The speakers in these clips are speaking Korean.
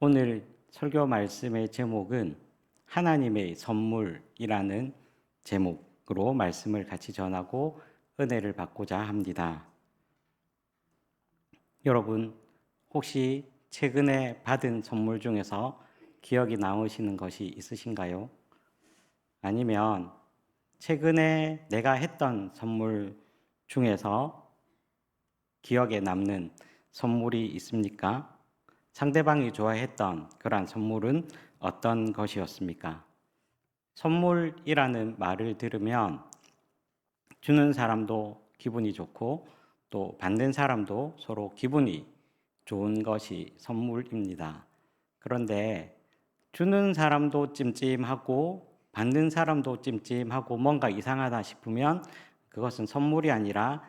오늘 설교 말씀의 제목은 하나님의 선물이라는 제목으로 말씀을 같이 전하고 은혜를 받고자 합니다. 여러분, 혹시 최근에 받은 선물 중에서 기억이 남으시는 것이 있으신가요? 아니면 최근에 내가 했던 선물 중에서 기억에 남는 선물이 있습니까? 상대방이 좋아했던 그러한 선물은 어떤 것이었습니까? 선물이라는 말을 들으면 주는 사람도 기분이 좋고 또 받는 사람도 서로 기분이 좋은 것이 선물입니다. 그런데 주는 사람도 찜찜하고 받는 사람도 찜찜하고 뭔가 이상하다 싶으면 그것은 선물이 아니라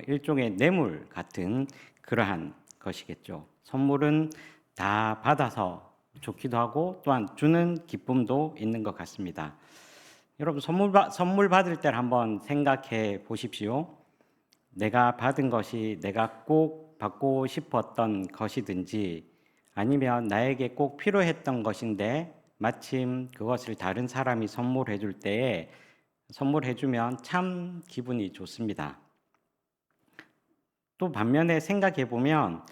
일종의 뇌물 같은 그러한 것이겠죠. 선물은 다 받아서 좋기도 하고 또한 주는 기쁨도 있는 것 같습니다. 여러분 선물 받을 때를 한번 생각해 보십시오. 내가 받은 것이 내가 꼭 받고 싶었던 것이든지 아니면 나에게 꼭 필요했던 것인데 마침 그것을 다른 사람이 선물해 줄 때에 선물해 주면 참 기분이 좋습니다. 또 반면에 생각해 보면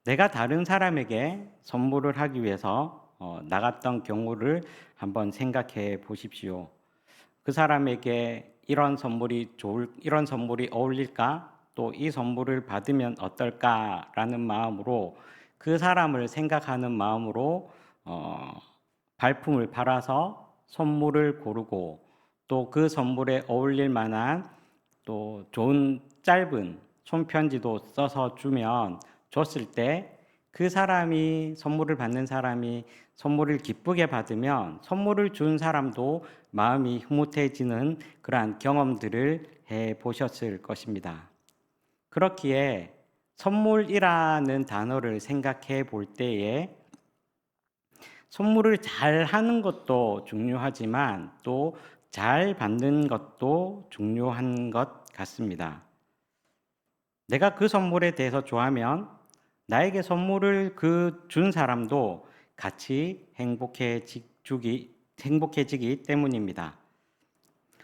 내가 다른 사람에게 선물을 하기 위해서 나갔던 경우를 한번 생각해 보십시오. 그 사람에게 이런 선물이 어울릴까? 또 이 선물을 받으면 어떨까라는 마음으로 그 사람을 생각하는 마음으로 어, 발품을 팔아서 선물을 고르고 또 그 선물에 어울릴 만한 또 좋은 짧은 손편지도 써서 줬을 때 그 사람이 선물을 받는 사람이 선물을 기쁘게 받으면 선물을 준 사람도 마음이 흐뭇해지는 그러한 경험들을 해 보셨을 것입니다. 그렇기에 선물이라는 단어를 생각해 볼 때에 선물을 잘 하는 것도 중요하지만 또 잘 받는 것도 중요한 것 같습니다. 내가 그 선물에 대해서 좋아하면 나에게 선물을 준 사람도 같이 행복해지기 때문입니다.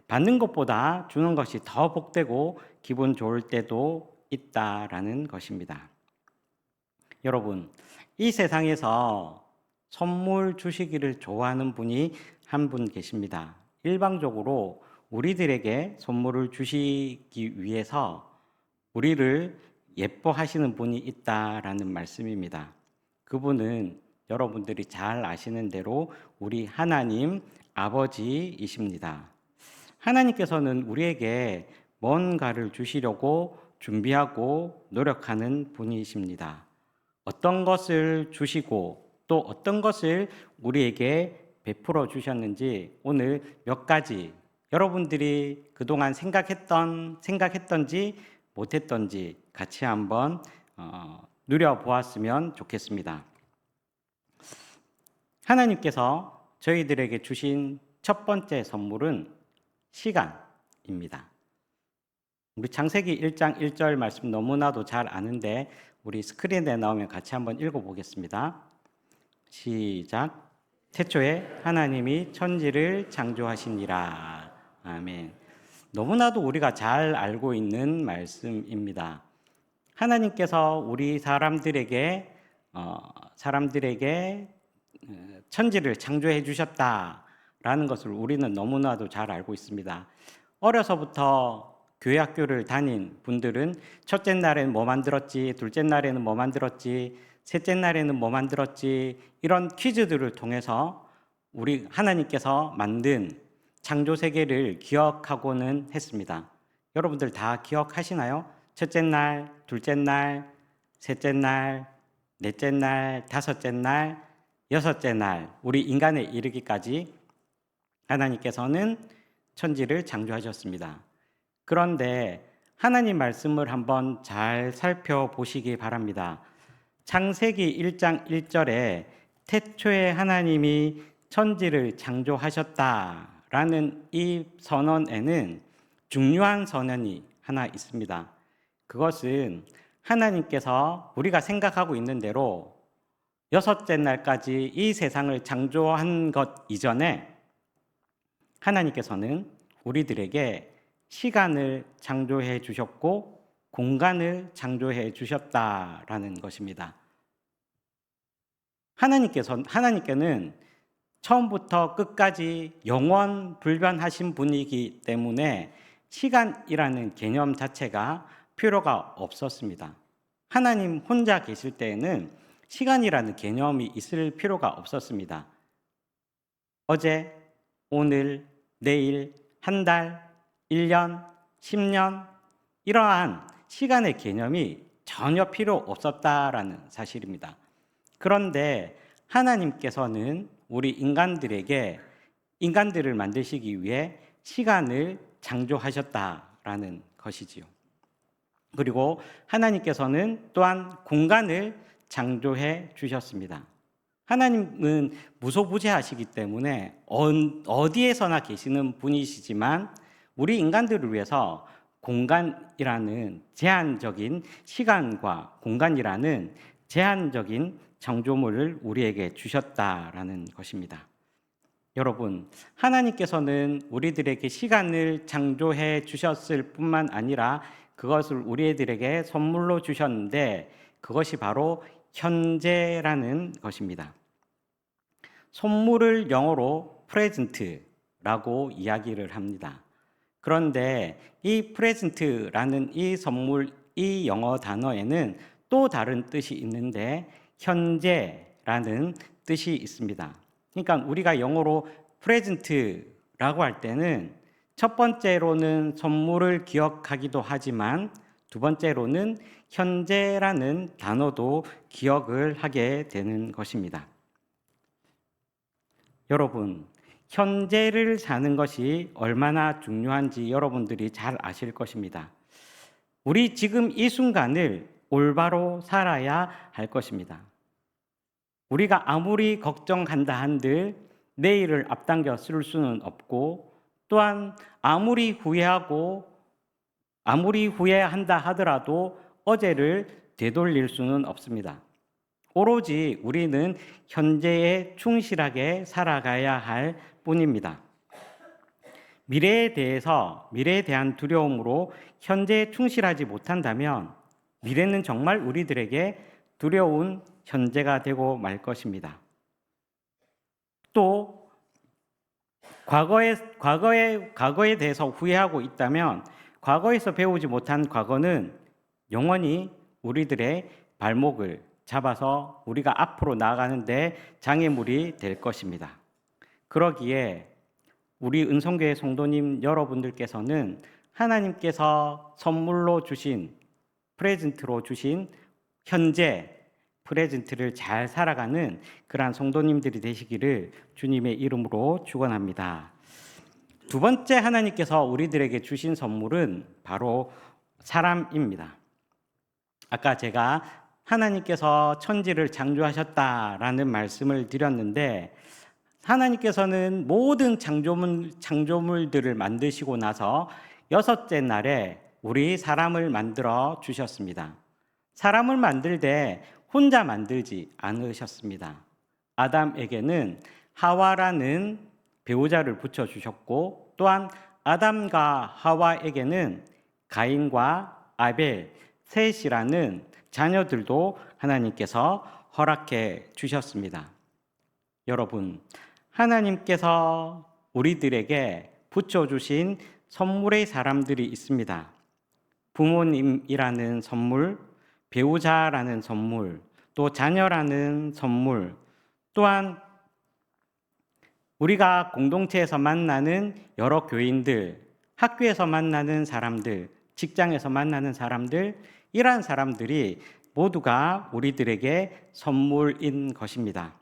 받는 것보다 주는 것이 더 복되고 기분 좋을 때도 있다라는 것입니다. 여러분, 이 세상에서 선물 주시기를 좋아하는 분이 한 분 계십니다. 일방적으로 우리들에게 선물을 주시기 위해서 우리를 예뻐하시는 분이 있다라는 말씀입니다. 그분은 여러분들이 잘 아시는 대로 우리 하나님 아버지이십니다. 하나님께서는 우리에게 뭔가를 주시려고 준비하고 노력하는 분이십니다. 어떤 것을 주시고 또 어떤 것을 우리에게 베풀어 주셨는지 오늘 몇 가지 여러분들이 그동안 생각했던지 못했던지 같이 한번 누려보았으면 좋겠습니다. 하나님께서 저희들에게 주신 첫 번째 선물은 시간입니다. 우리 창세기 1장 1절 말씀 너무나도 잘 아는데 우리 스크린에 나오면 같이 한번 읽어보겠습니다. 시작. 태초에 하나님이 천지를 창조하시니라. 아멘. 너무나도 우리가 잘 알고 있는 말씀입니다. 하나님께서 우리 사람들에게 천지를 창조해 주셨다라는 것을 우리는 너무나도 잘 알고 있습니다. 어려서부터 교회 학교를 다닌 분들은 첫째 날에는 뭐 만들었지, 둘째 날에는 뭐 만들었지, 셋째 날에는 뭐 만들었지, 이런 퀴즈들을 통해서 우리 하나님께서 만든 창조 세계를 기억하고는 했습니다. 여러분들 다 기억하시나요? 첫째 날, 둘째 날, 셋째 날, 넷째 날, 다섯째 날, 여섯째 날, 우리 인간에 이르기까지 하나님께서는 천지를 창조하셨습니다. 그런데 하나님 말씀을 한번 잘 살펴보시기 바랍니다. 창세기 1장 1절에 태초에 하나님이 천지를 창조하셨다라는 이 선언에는 중요한 선언이 하나 있습니다. 그것은 하나님께서 우리가 생각하고 있는 대로 여섯째 날까지 이 세상을 창조한 것 이전에 하나님께서는 우리들에게 시간을 창조해 주셨고 공간을 창조해 주셨다라는 것입니다. 하나님께는 처음부터 끝까지 영원 불변하신 분이기 때문에 시간이라는 개념 자체가 필요가 없었습니다. 하나님 혼자 계실 때에는 시간이라는 개념이 있을 필요가 없었습니다. 어제, 오늘, 내일, 한 달, 1년, 10년 이러한 시간의 개념이 전혀 필요 없었다라는 사실입니다. 그런데 하나님께서는 우리 인간들을 만드시기 위해 시간을 창조하셨다라는 것이지요. 그리고 하나님께서는 또한 공간을 창조해 주셨습니다. 하나님은 무소부재하시기 때문에 어디에서나 계시는 분이시지만 우리 인간들을 위해서 공간이라는 제한적인 시간과 공간이라는 제한적인 창조물을 우리에게 주셨다라는 것입니다. 여러분, 하나님께서는 우리들에게 시간을 창조해 주셨을 뿐만 아니라 그것을 우리들에게 선물로 주셨는데 그것이 바로 현재라는 것입니다. 선물을 영어로 프레젠트라고 이야기를 합니다. 그런데 이 프레젠트라는 이 선물, 이 영어 단어에는 또 다른 뜻이 있는데 현재라는 뜻이 있습니다. 그러니까 우리가 영어로 프레젠트라고 할 때는 첫 번째로는 선물을 기억하기도 하지만 두 번째로는 현재라는 단어도 기억을 하게 되는 것입니다. 여러분, 현재를 사는 것이 얼마나 중요한지 여러분들이 잘 아실 것입니다. 우리 지금 이 순간을 올바로 살아야 할 것입니다. 우리가 아무리 걱정한다 한들 내일을 앞당겨 쓸 수는 없고 또한 아무리 후회한다 하더라도 어제를 되돌릴 수는 없습니다. 오로지 우리는 현재에 충실하게 살아가야 할 뿐입니다. 미래에 대한 두려움으로 현재에 충실하지 못한다면 미래는 정말 우리들에게 두려운 현재가 되고 말 것입니다. 또 과거에 대해서 후회하고 있다면 과거에서 배우지 못한 과거는 영원히 우리들의 발목을 잡아서 우리가 앞으로 나아가는데 장애물이 될 것입니다. 그러기에 우리 은성교회 성도님 여러분들께서는 하나님께서 선물로 주신 프레젠트로 주신 현재 프레젠트를 잘 살아가는 그러한 성도님들이 되시기를 주님의 이름으로 축원합니다. 두 번째 하나님께서 우리들에게 주신 선물은 바로 사람입니다. 아까 제가 하나님께서 천지를 창조하셨다라는 말씀을 드렸는데 하나님께서는 모든 창조물들을 만드시고 나서 여섯째 날에 우리 사람을 만들어 주셨습니다. 사람을 만들 때 혼자 만들지 않으셨습니다. 아담에게는 하와라는 배우자를 붙여주셨고 또한 아담과 하와에게는 가인과 아벨, 셋이라는 자녀들도 하나님께서 허락해 주셨습니다. 여러분, 하나님께서 우리들에게 붙여주신 선물의 사람들이 있습니다. 부모님이라는 선물, 배우자라는 선물, 또 자녀라는 선물, 또한 우리가 공동체에서 만나는 여러 교인들, 학교에서 만나는 사람들, 직장에서 만나는 사람들, 이러한 사람들이 모두가 우리들에게 선물인 것입니다.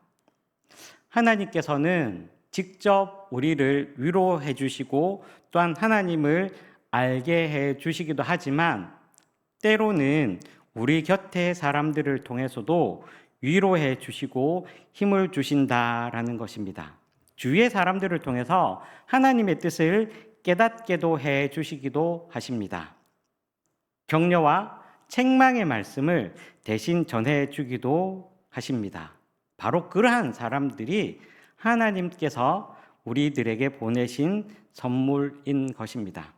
하나님께서는 직접 우리를 위로해 주시고 또한 하나님을 알게 해 주시기도 하지만 때로는 우리 곁의 사람들을 통해서도 위로해 주시고 힘을 주신다라는 것입니다. 주위의 사람들을 통해서 하나님의 뜻을 깨닫게도 해 주시기도 하십니다. 격려와 책망의 말씀을 대신 전해 주기도 하십니다. 바로 그러한 사람들이 하나님께서 우리들에게 보내신 선물인 것입니다.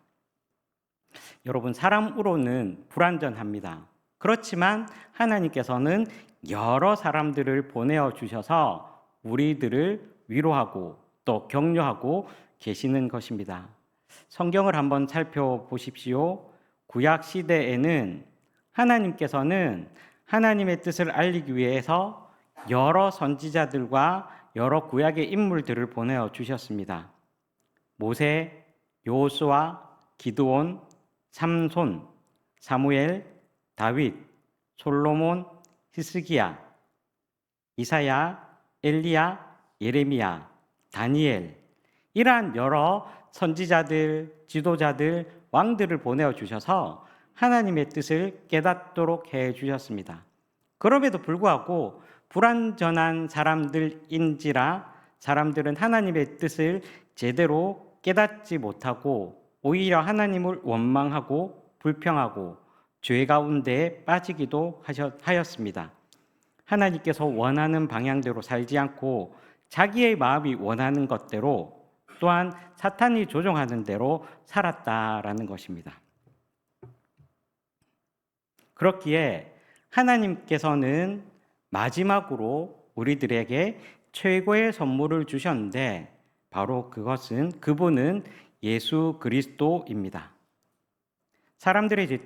여러분, 사람으로는 불완전합니다. 그렇지만 하나님께서는 여러 사람들을 보내어 주셔서 우리들을 위로하고 또 격려하고 계시는 것입니다. 성경을 한번 살펴보십시오. 구약 시대에는 하나님께서는 하나님의 뜻을 알리기 위해서 여러 선지자들과 여러 구약의 인물들을 보내어 주셨습니다. 모세, 여호수아, 기드온, 삼손, 사무엘, 다윗, 솔로몬, 히스기야, 이사야, 엘리야, 예레미야, 다니엘, 이러한 여러 선지자들, 지도자들, 왕들을 보내어 주셔서 하나님의 뜻을 깨닫도록 해 주셨습니다. 그럼에도 불구하고 불완전한 사람들인지라 사람들은 하나님의 뜻을 제대로 깨닫지 못하고 오히려 하나님을 원망하고 불평하고 죄 가운데 빠지기도 하였습니다. 하나님께서 원하는 방향대로 살지 않고 자기의 마음이 원하는 것대로 또한 사탄이 조종하는 대로 살았다라는 것입니다. 그렇기에 하나님께서는 마지막으로 우리들에게 최고의 선물을 주셨는데 바로 그분은 예수 그리스도입니다. 사람들의 죄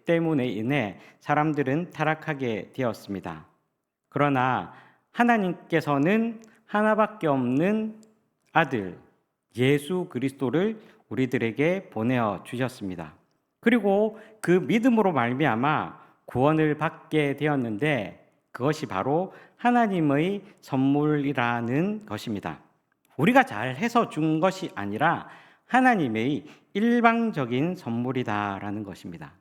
때문에 인해 사람들은 타락하게 되었습니다. 그러나 하나님께서는 하나밖에 없는 아들 예수 그리스도를 우리들에게 보내어 주셨습니다. 그리고 그 믿음으로 말미암아 구원을 받게 되었는데 그것이 바로 하나님의 선물이라는 것입니다. 우리가 잘해서 준 것이 아니라 하나님의 일방적인 선물이다라는 것입니다.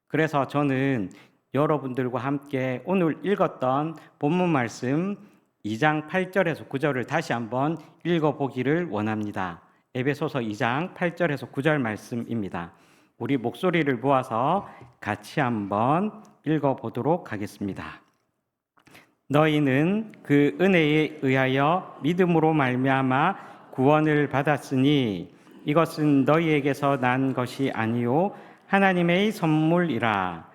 그래서 저는 여러분들과 함께 오늘 읽었던 본문 말씀 2장 8절에서 9절을 다시 한번 읽어보기를 원합니다. 에베소서 2장 8절에서 9절 말씀입니다. 우리 목소리를 모아서 같이 한번 읽어보도록 하겠습니다. 너희는 그 은혜에 의하여 믿음으로 말미암아 구원을 받았으니 이것은 너희에게서 난 것이 아니요 하나님의 선물이라.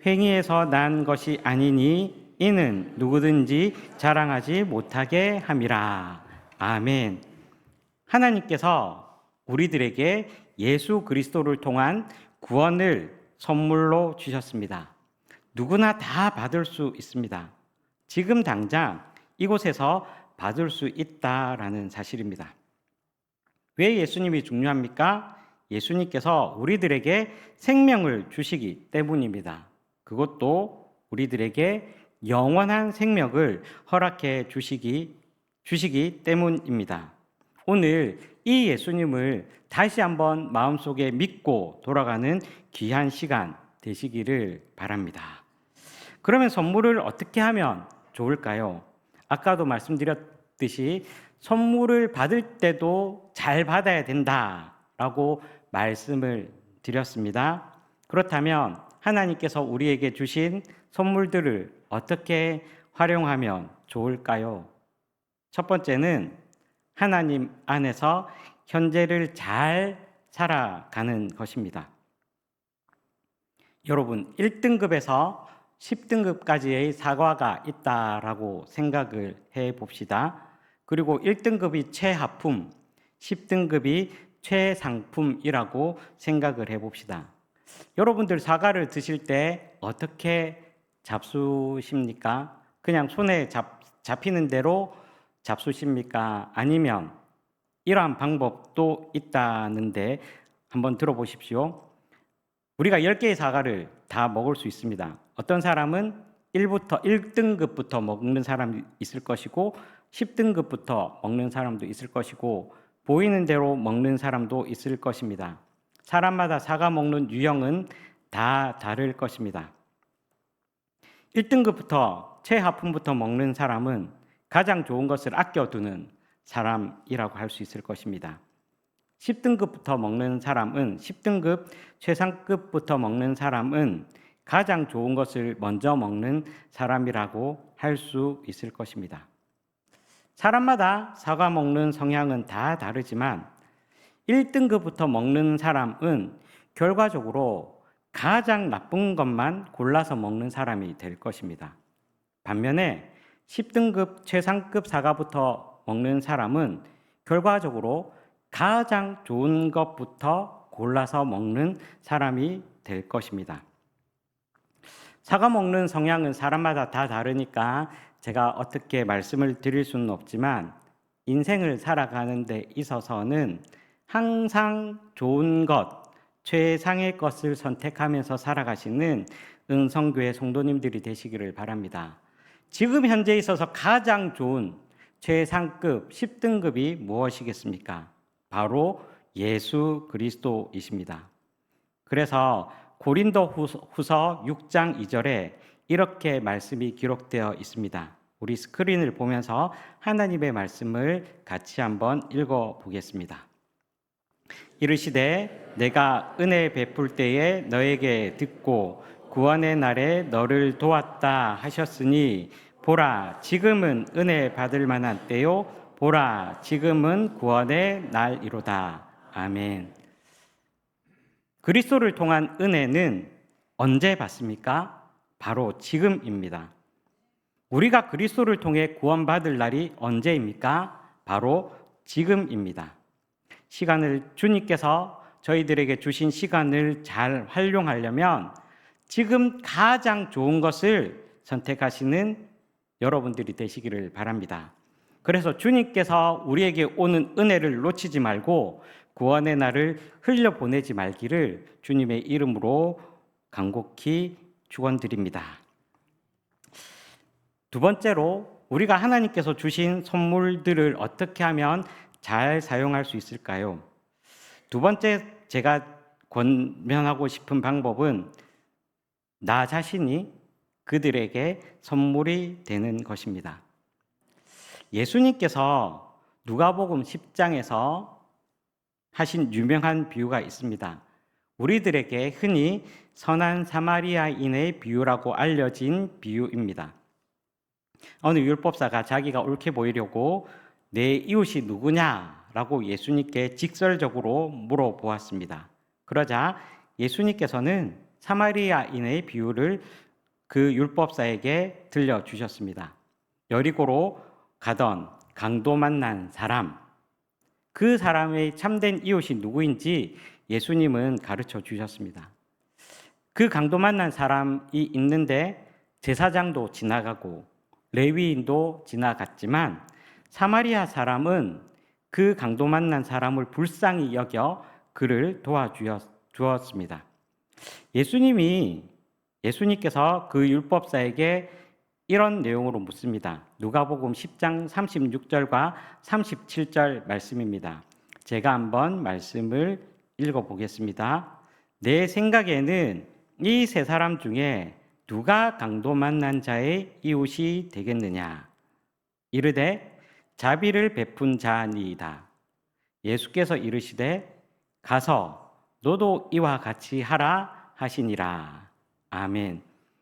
행위에서 난 것이 아니니 이는 누구든지 자랑하지 못하게 함이라. 아멘. 하나님께서 우리들에게 예수 그리스도를 통한 구원을 선물로 주셨습니다. 누구나 다 받을 수 있습니다. 지금 당장 이곳에서 받을 수 있다라는 사실입니다. 왜 예수님이 중요합니까? 예수님께서 우리들에게 생명을 주시기 때문입니다. 그것도 우리들에게 영원한 생명을 허락해 주시기 때문입니다. 오늘 이 예수님을 다시 한번 마음속에 믿고 돌아가는 귀한 시간 되시기를 바랍니다. 그러면 선물을 어떻게 하면 좋을까요? 아까도 말씀드렸듯이 선물을 받을 때도 잘 받아야 된다라고 말씀을 드렸습니다. 그렇다면 하나님께서 우리에게 주신 선물들을 어떻게 활용하면 좋을까요? 첫 번째는 하나님 안에서 현재를 잘 살아가는 것입니다. 여러분, 1등급에서 10등급까지의 사과가 있다라고 생각을 해 봅시다. 그리고 1등급이 최하품, 10등급이 최상품이라고 생각을 해 봅시다. 여러분들 사과를 드실 때 어떻게 잡수십니까? 그냥 손에 잡히는 대로 잡수십니까? 아니면 이러한 방법도 있다는데 한번 들어보십시오. 우리가 10개의 사과를 다 먹을 수 있습니다. 어떤 사람은 1등급부터 먹는 사람이 있을 것이고 10등급부터 먹는 사람도 있을 것이고 보이는 대로 먹는 사람도 있을 것입니다. 사람마다 사과 먹는 유형은 다 다를 것입니다. 1등급부터 최하품부터 먹는 사람은 가장 좋은 것을 아껴두는 사람이라고 할 수 있을 것입니다. 10등급부터 먹는 사람은 10등급 최상급부터 먹는 사람은 가장 좋은 것을 먼저 먹는 사람이라고 할 수 있을 것입니다. 사람마다 사과 먹는 성향은 다 다르지만 1등급부터 먹는 사람은 결과적으로 가장 나쁜 것만 골라서 먹는 사람이 될 것입니다. 반면에 10등급 최상급 사과부터 먹는 사람은 결과적으로 가장 좋은 것부터 골라서 먹는 사람이 될 것입니다. 사과 먹는 성향은 사람마다 다 다르니까 제가 어떻게 말씀을 드릴 수는 없지만 인생을 살아가는 데 있어서는 항상 좋은 것, 최상의 것을 선택하면서 살아가시는 은성교회 성도님들이 되시기를 바랍니다. 지금 현재 있어서 가장 좋은 최상급 10등급이 무엇이겠습니까? 바로 예수 그리스도이십니다. 그래서 고린도 후서 6장 2절에 이렇게 말씀이 기록되어 있습니다. 우리 스크린을 보면서 하나님의 말씀을 같이 한번 읽어보겠습니다. 이르시되 내가 은혜 베풀 때에 너에게 듣고 구원의 날에 너를 도왔다 하셨으니 보라 지금은 은혜 받을 만한 때요 보라 지금은 구원의 날이로다. 아멘. 그리스도를 통한 은혜는 언제 받습니까? 바로 지금입니다. 우리가 그리스도를 통해 구원받을 날이 언제입니까? 바로 지금입니다. 시간을 주님께서 저희들에게 주신 시간을 잘 활용하려면 지금 가장 좋은 것을 선택하시는 여러분들이 되시기를 바랍니다. 그래서 주님께서 우리에게 오는 은혜를 놓치지 말고 구원의 날을 흘려보내지 말기를 주님의 이름으로 간곡히 축원드립니다. 두 번째로 우리가 하나님께서 주신 선물들을 어떻게 하면 잘 사용할 수 있을까요? 두 번째 제가 권면하고 싶은 방법은 나 자신이 그들에게 선물이 되는 것입니다. 예수님께서 누가복음 10장에서 하신 유명한 비유가 있습니다. 우리들에게 흔히 선한 사마리아인의 비유라고 알려진 비유입니다. 어느 율법사가 자기가 옳게 보이려고 내 이웃이 누구냐라고 예수님께 직설적으로 물어보았습니다. 그러자 예수님께서는 사마리아인의 비유를 그 율법사에게 들려주셨습니다. 여리고로 가던 강도 만난 사람, 그 사람의 참된 이웃이 누구인지 예수님은 가르쳐 주셨습니다. 그 강도 만난 사람이 있는데 제사장도 지나가고 레위인도 지나갔지만 사마리아 사람은 그 강도 만난 사람을 불쌍히 여겨 그를 도와주었습니다. 예수님께서 그 율법사에게 이런 내용으로 묻습니다. 누가복음 10장 36절과 37절 말씀입니다. 제가 한번 말씀을 읽어보겠습니다. 내 생각에는 이 세 사람 중에 누가 강도 만난 자의 이웃이 되겠느냐? 이르되 자비를 베푼 자니이다. 예수께서 이르시되 가서 너도 이와 같이 하라 하시니라. 아멘.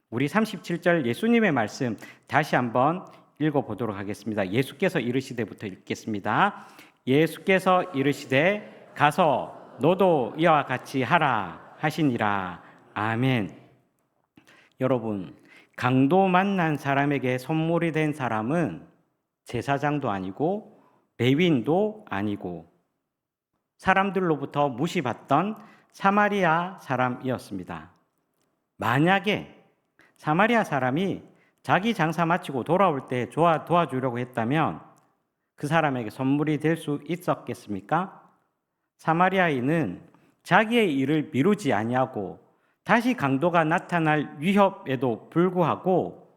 우리 37절 예수님의 말씀 다시 한번 읽어보도록 하겠습니다. 예수께서 이르시되부터 읽겠습니다. 예수께서 이르시되 가서 너도 이와 같이 하라 하시니라. 아멘. 여러분, 강도 만난 사람에게 선물이 된 사람은 제사장도 아니고 레위인도 아니고 사람들로부터 무시받던 사마리아 사람이었습니다. 만약에 사마리아 사람이 자기 장사 마치고 돌아올 때 도와주려고 했다면 그 사람에게 선물이 될 수 있었겠습니까? 사마리아인은 자기의 일을 미루지 아니하고 다시 강도가 나타날 위협에도 불구하고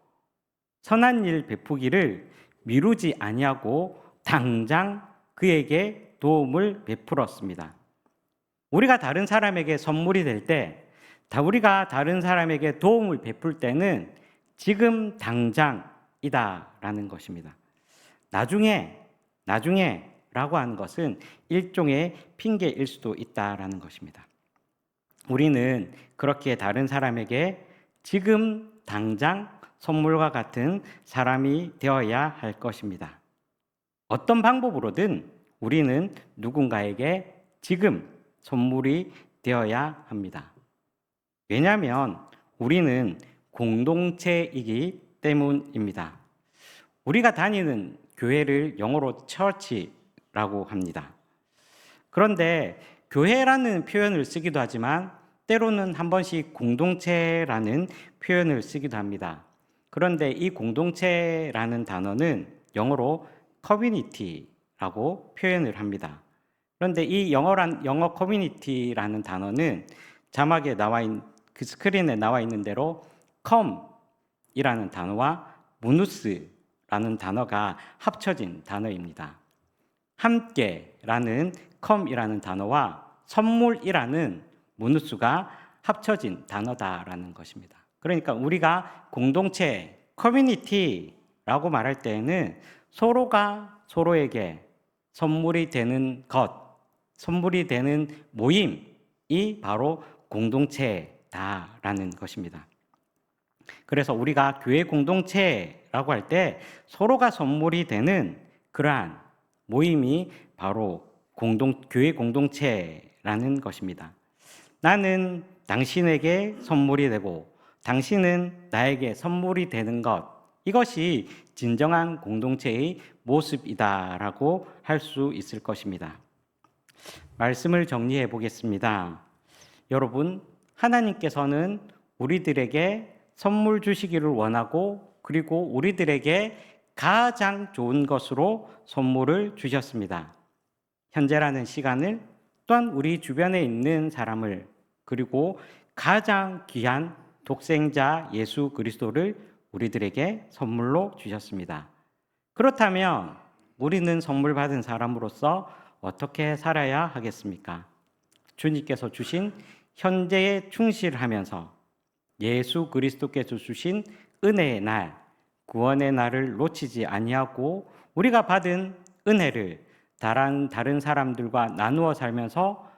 선한 일 베푸기를 미루지 아니하고 당장 그에게 도움을 베풀었습니다. 우리가 다른 사람에게 선물이 될 때, 우리가 다른 사람에게 도움을 베풀 때는 지금 당장이다라는 것입니다. 나중에라고 하는 것은 일종의 핑계일 수도 있다라는 것입니다. 우리는 그렇게 다른 사람에게 지금 당장 선물과 같은 사람이 되어야 할 것입니다. 어떤 방법으로든 우리는 누군가에게 지금 선물이 되어야 합니다. 왜냐하면 우리는 공동체이기 때문입니다. 우리가 다니는 교회를 영어로 church라고 합니다. 그런데 교회라는 표현을 쓰기도 하지만 때로는 한 번씩 공동체라는 표현을 쓰기도 합니다. 그런데 이 공동체라는 단어는 영어로 커뮤니티라고 표현을 합니다. 그런데 이 영어 커뮤니티라는 단어는 자막에 그 스크린에 나와 있는 대로 come이라는 단어와 무누스라는 단어가 합쳐진 단어입니다. 함께라는 come이라는 단어와 선물이라는 무누스가 합쳐진 단어다라는 것입니다. 그러니까 우리가 공동체, 커뮤니티라고 말할 때에는 서로가 서로에게 선물이 되는 것, 선물이 되는 모임이 바로 공동체다라는 것입니다. 그래서 우리가 교회 공동체라고 할 때 서로가 선물이 되는 그러한 모임이 바로 교회 공동체라는 것입니다. 나는 당신에게 선물이 되고 당신은 나에게 선물이 되는 것, 이것이 진정한 공동체의 모습이다라고 할 수 있을 것입니다. 말씀을 정리해 보겠습니다. 여러분, 하나님께서는 우리들에게 선물 주시기를 원하고 그리고 우리들에게 가장 좋은 것으로 선물을 주셨습니다. 현재라는 시간을 또한 우리 주변에 있는 사람을 그리고 가장 귀한 독생자 예수 그리스도를 우리들에게 선물로 주셨습니다. 그렇다면 우리는 선물 받은 사람으로서 어떻게 살아야 하겠습니까? 주님께서 주신 현재에 충실하면서 예수 그리스도께서 주신 은혜의 날, 구원의 날을 놓치지 아니하고 우리가 받은 은혜를 다른 사람들과 나누어 살면서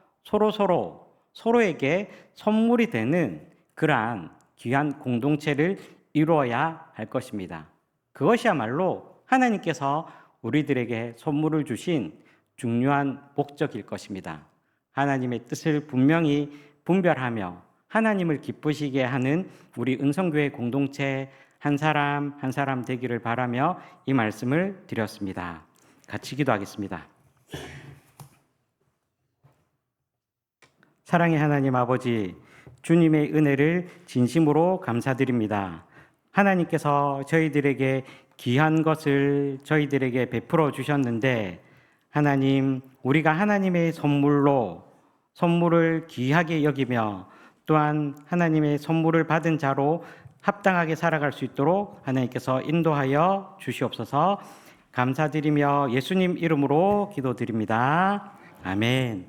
서로에게 선물이 되는 그러한 귀한 공동체를 이루어야 할 것입니다. 그것이야말로 하나님께서 우리들에게 선물을 주신 중요한 목적일 것입니다. 하나님의 뜻을 분명히 분별하며 하나님을 기쁘시게 하는 우리 은성교회 공동체 한 사람 한 사람 되기를 바라며 이 말씀을 드렸습니다. 같이 기도하겠습니다. 사랑의 하나님 아버지, 주님의 은혜를 진심으로 감사드립니다. 하나님께서 저희들에게 귀한 것을 저희들에게 베풀어 주셨는데 하나님, 우리가 하나님의 선물을 귀하게 여기며 또한 하나님의 선물을 받은 자로 합당하게 살아갈 수 있도록 하나님께서 인도하여 주시옵소서. 감사드리며 예수님 이름으로 기도드립니다. 아멘.